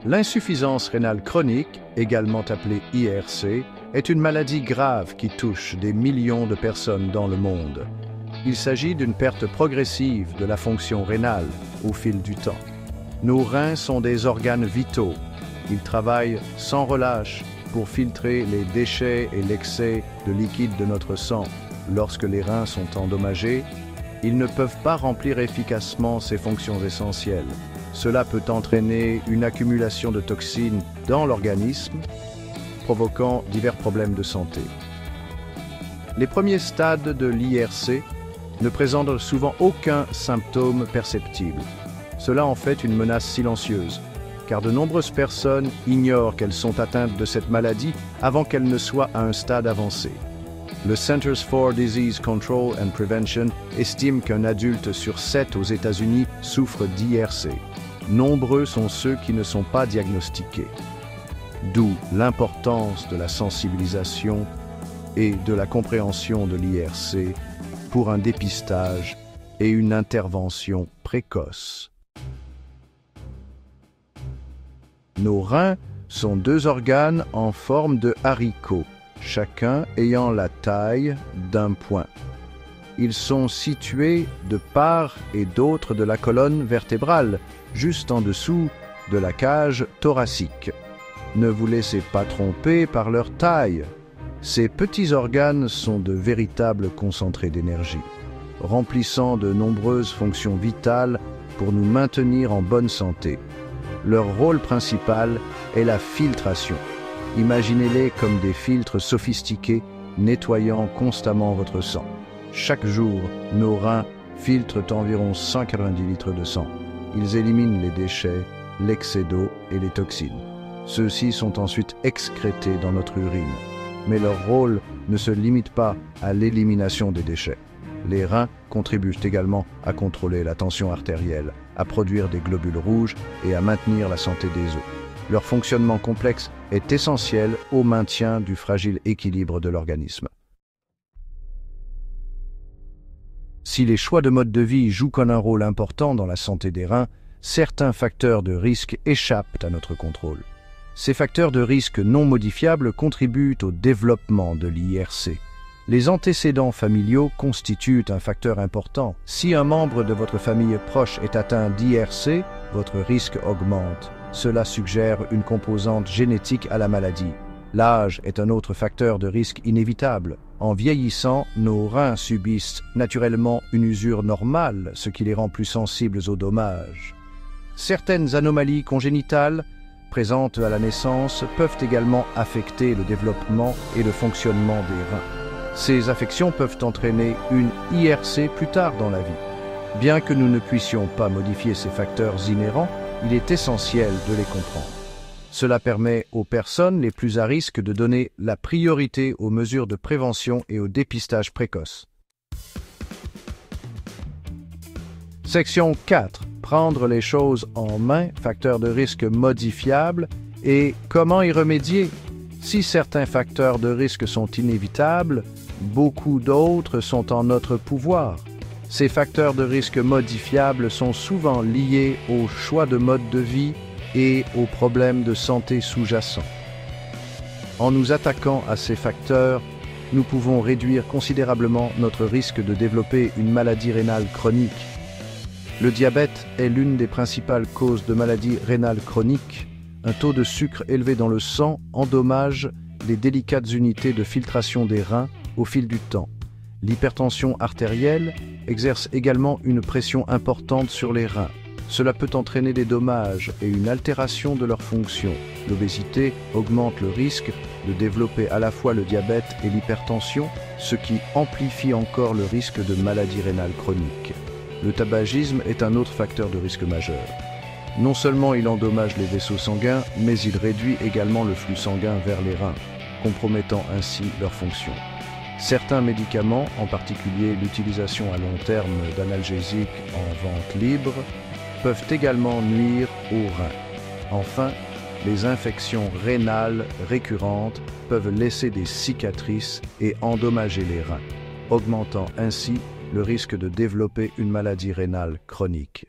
L'insuffisance rénale chronique, également appelée IRC, est une maladie grave qui touche des millions de personnes dans le monde. Il s'agit d'une perte progressive de la fonction rénale au fil du temps. Nos reins sont des organes vitaux. Ils travaillent sans relâche pour filtrer les déchets et l'excès de liquide de notre sang. Lorsque les reins sont endommagés, ils ne peuvent pas remplir efficacement ces fonctions essentielles. Cela peut entraîner une accumulation de toxines dans l'organisme, provoquant divers problèmes de santé. Les premiers stades de l'IRC ne présentent souvent aucun symptôme perceptible. Cela en fait une menace silencieuse, car de nombreuses personnes ignorent qu'elles sont atteintes de cette maladie avant qu'elle ne soit à un stade avancé. Le Centers for Disease Control and Prevention estime qu'un adulte sur 7 aux États-Unis souffre d'IRC. Nombreux sont ceux qui ne sont pas diagnostiqués. D'où l'importance de la sensibilisation et de la compréhension de l'IRC pour un dépistage et une intervention précoce. Nos reins sont deux organes en forme de haricot, chacun ayant la taille d'un point. Ils sont situés de part et d'autre de la colonne vertébrale, juste en dessous de la cage thoracique. Ne vous laissez pas tromper par leur taille. Ces petits organes sont de véritables concentrés d'énergie, remplissant de nombreuses fonctions vitales pour nous maintenir en bonne santé. Leur rôle principal est la filtration. Imaginez-les comme des filtres sophistiqués nettoyant constamment votre sang. Chaque jour, nos reins filtrent environ 190 litres de sang. Ils éliminent les déchets, l'excès d'eau et les toxines. Ceux-ci sont ensuite excrétés dans notre urine. Mais leur rôle ne se limite pas à l'élimination des déchets. Les reins contribuent également à contrôler la tension artérielle, à produire des globules rouges et à maintenir la santé des os. Leur fonctionnement complexe est essentiel au maintien du fragile équilibre de l'organisme. Si les choix de mode de vie jouent un rôle important dans la santé des reins, certains facteurs de risque échappent à notre contrôle. Ces facteurs de risque non modifiables contribuent au développement de l'IRC. Les antécédents familiaux constituent un facteur important. Si un membre de votre famille proche est atteint d'IRC, votre risque augmente. Cela suggère une composante génétique à la maladie. L'âge est un autre facteur de risque inévitable. En vieillissant, nos reins subissent naturellement une usure normale, ce qui les rend plus sensibles aux dommages. Certaines anomalies congénitales présentes à la naissance peuvent également affecter le développement et le fonctionnement des reins. Ces affections peuvent entraîner une IRC plus tard dans la vie. Bien que nous ne puissions pas modifier ces facteurs inhérents, il est essentiel de les comprendre. Cela permet aux personnes les plus à risque de donner la priorité aux mesures de prévention et au dépistage précoce. Section 4. Prendre les choses en main, facteurs de risque modifiables et comment y remédier. Si certains facteurs de risque sont inévitables, beaucoup d'autres sont en notre pouvoir. Ces facteurs de risque modifiables sont souvent liés au choix de mode de vie et aux problèmes de santé sous-jacents. En nous attaquant à ces facteurs, nous pouvons réduire considérablement notre risque de développer une maladie rénale chronique. Le diabète est l'une des principales causes de maladies rénales chroniques. Un taux de sucre élevé dans le sang endommage les délicates unités de filtration des reins au fil du temps. L'hypertension artérielle exerce également une pression importante sur les reins. Cela peut entraîner des dommages et une altération de leur fonction. L'obésité augmente le risque de développer à la fois le diabète et l'hypertension, ce qui amplifie encore le risque de maladie rénale chronique. Le tabagisme est un autre facteur de risque majeur. Non seulement il endommage les vaisseaux sanguins, mais il réduit également le flux sanguin vers les reins, compromettant ainsi leur fonction. Certains médicaments, en particulier l'utilisation à long terme d'analgésiques en vente libre, peuvent également nuire aux reins. Enfin, les infections rénales récurrentes peuvent laisser des cicatrices et endommager les reins, augmentant ainsi le risque de développer une maladie rénale chronique.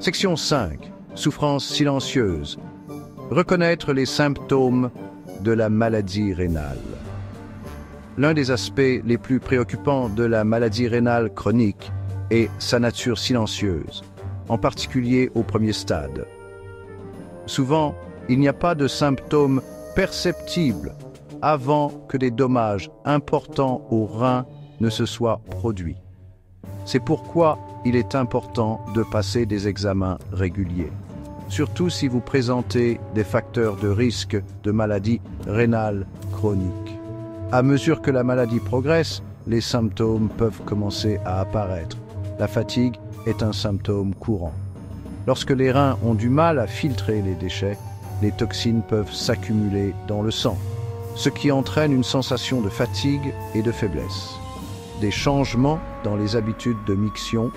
Section 5. Souffrance silencieuse. Reconnaître les symptômes de la maladie rénale. L'un des aspects les plus préoccupants de la maladie rénale chronique est sa nature silencieuse, en particulier au premier stade. Souvent, il n'y a pas de symptômes perceptibles avant que des dommages importants aux reins ne se soient produits. C'est pourquoi il est important de passer des examens réguliers, surtout si vous présentez des facteurs de risque de maladie rénale chronique. À mesure que la maladie progresse, les symptômes peuvent commencer à apparaître. La fatigue est un symptôme courant. Lorsque les reins ont du mal à filtrer les déchets, les toxines peuvent s'accumuler dans le sang, ce qui entraîne une sensation de fatigue et de faiblesse. Des changements dans les habitudes de miction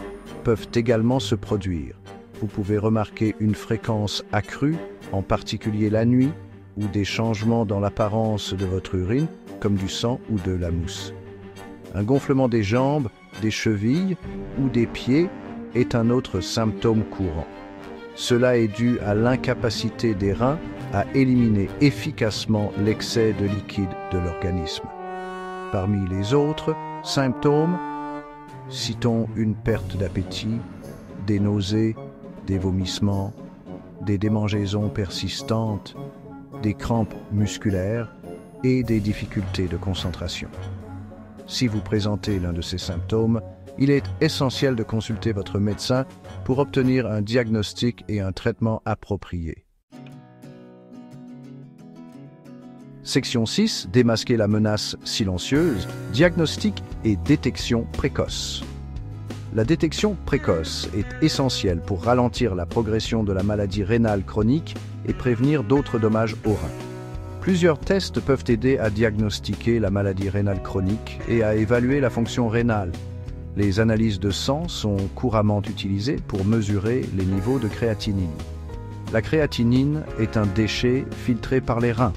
peuvent également se produire. Vous pouvez remarquer une fréquence accrue, en particulier la nuit, ou des changements dans l'apparence de votre urine, comme du sang ou de la mousse. Un gonflement des jambes, des chevilles ou des pieds est un autre symptôme courant. Cela est dû à l'incapacité des reins à éliminer efficacement l'excès de liquide de l'organisme. Parmi les autres symptômes, citons une perte d'appétit, des nausées, des vomissements, des démangeaisons persistantes, des crampes musculaires et des difficultés de concentration. Si vous présentez l'un de ces symptômes, il est essentiel de consulter votre médecin pour obtenir un diagnostic et un traitement approprié. Section 6. Démasquer la menace silencieuse, diagnostic et détection précoce. La détection précoce est essentielle pour ralentir la progression de la maladie rénale chronique et prévenir d'autres dommages aux reins. Plusieurs tests peuvent aider à diagnostiquer la maladie rénale chronique et à évaluer la fonction rénale. Les analyses de sang sont couramment utilisées pour mesurer les niveaux de créatinine. La créatinine est un déchet filtré par les reins.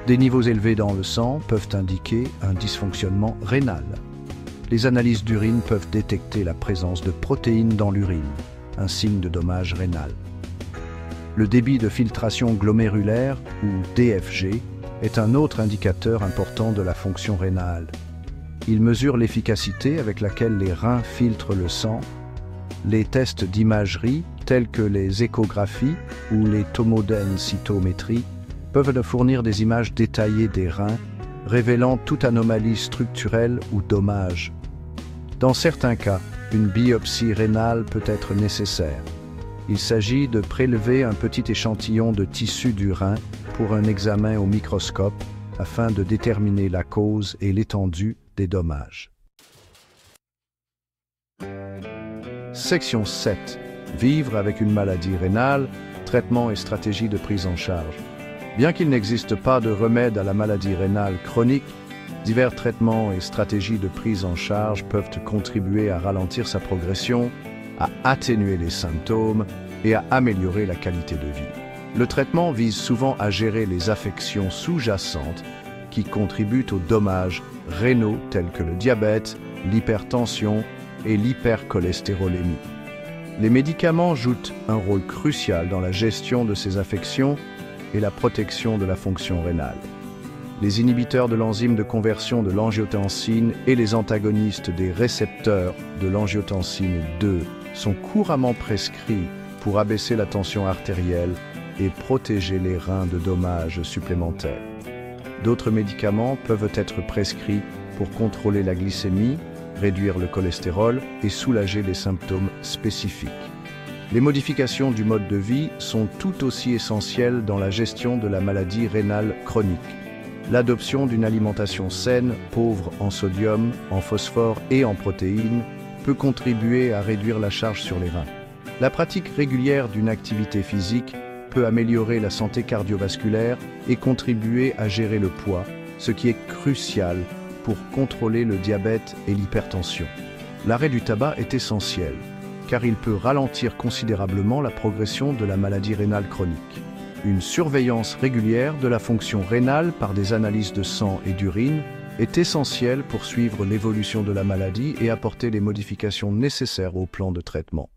Des niveaux élevés dans le sang peuvent indiquer un dysfonctionnement rénal. Les analyses d'urine peuvent détecter la présence de protéines dans l'urine, un signe de dommage rénal. Le débit de filtration glomérulaire, ou DFG, est un autre indicateur important de la fonction rénale. Il mesure l'efficacité avec laquelle les reins filtrent le sang. Les tests d'imagerie, tels que les échographies ou les tomodensitométries, peuvent fournir des images détaillées des reins, révélant toute anomalie structurelle ou dommage. Dans certains cas, une biopsie rénale peut être nécessaire. Il s'agit de prélever un petit échantillon de tissu du rein pour un examen au microscope afin de déterminer la cause et l'étendue des dommages. Section 7. Vivre avec une maladie rénale, traitement et stratégie de prise en charge. Bien qu'il n'existe pas de remède à la maladie rénale chronique, divers traitements et stratégies de prise en charge peuvent contribuer à ralentir sa progression, à atténuer les symptômes et à améliorer la qualité de vie. Le traitement vise souvent à gérer les affections sous-jacentes qui contribuent aux dommages rénaux tels que le diabète, l'hypertension et l'hypercholestérolémie. Les médicaments jouent un rôle crucial dans la gestion de ces affections et la protection de la fonction rénale. Les inhibiteurs de l'enzyme de conversion de l'angiotensine et les antagonistes des récepteurs de l'angiotensine 2 sont couramment prescrits pour abaisser la tension artérielle et protéger les reins de dommages supplémentaires. D'autres médicaments peuvent être prescrits pour contrôler la glycémie, réduire le cholestérol et soulager les symptômes spécifiques. Les modifications du mode de vie sont tout aussi essentielles dans la gestion de la maladie rénale chronique. L'adoption d'une alimentation saine, pauvre en sodium, en phosphore et en protéines, peut contribuer à réduire la charge sur les reins. La pratique régulière d'une activité physique peut améliorer la santé cardiovasculaire et contribuer à gérer le poids, ce qui est crucial pour contrôler le diabète et l'hypertension. L'arrêt du tabac est essentiel, car il peut ralentir considérablement la progression de la maladie rénale chronique. Une surveillance régulière de la fonction rénale par des analyses de sang et d'urine est essentielle pour suivre l'évolution de la maladie et apporter les modifications nécessaires au plan de traitement.